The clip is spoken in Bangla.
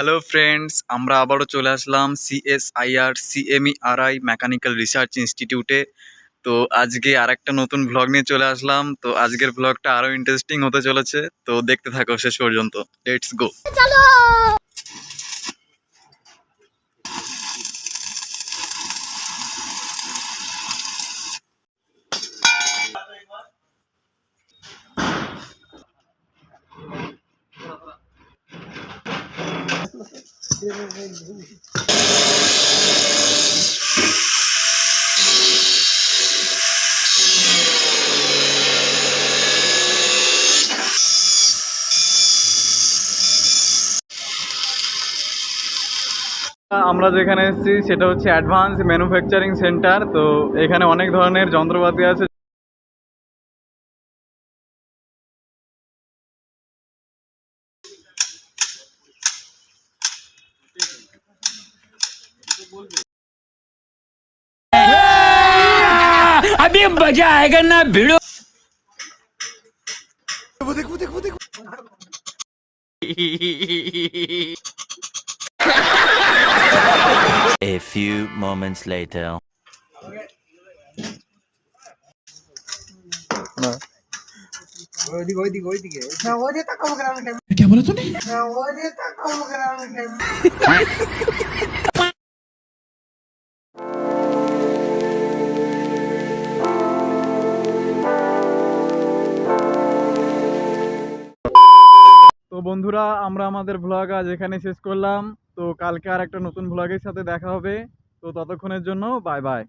হ্যালো ফ্রেন্ডস, আমরা আবারও চলে আসলাম সিএসআইআর সিএমইআরআই মেকানিক্যাল রিসার্চ ইনস্টিটিউটে। তো আজকে আরেকটা নতুন ভ্লগ নিয়ে চলে আসলাম। তো আজকের ভ্লগটা আরো ইন্টারেস্টিং হতে চলেছে, তো দেখতে থাকো শেষ পর্যন্ত। Let's go. আমরা যেখানে এসেছি সেটা হচ্ছে অ্যাডভান্স ম্যানুফ্যাকচারিং সেন্টার। তো এখানে অনেক ধরনের যন্ত্রপাতি আছে। अभी मजा आएगा ना भिड़ो। A few moments later. क्या बोला तूने? তো বন্ধুরা, আমরা আমাদের ভ্লগ আজ এখানে শেষ করলাম। তো কালকে আর একটা নতুন ভ্লগের সাথে দেখা হবে। তো ততক্ষণের জন্য বাই বাই।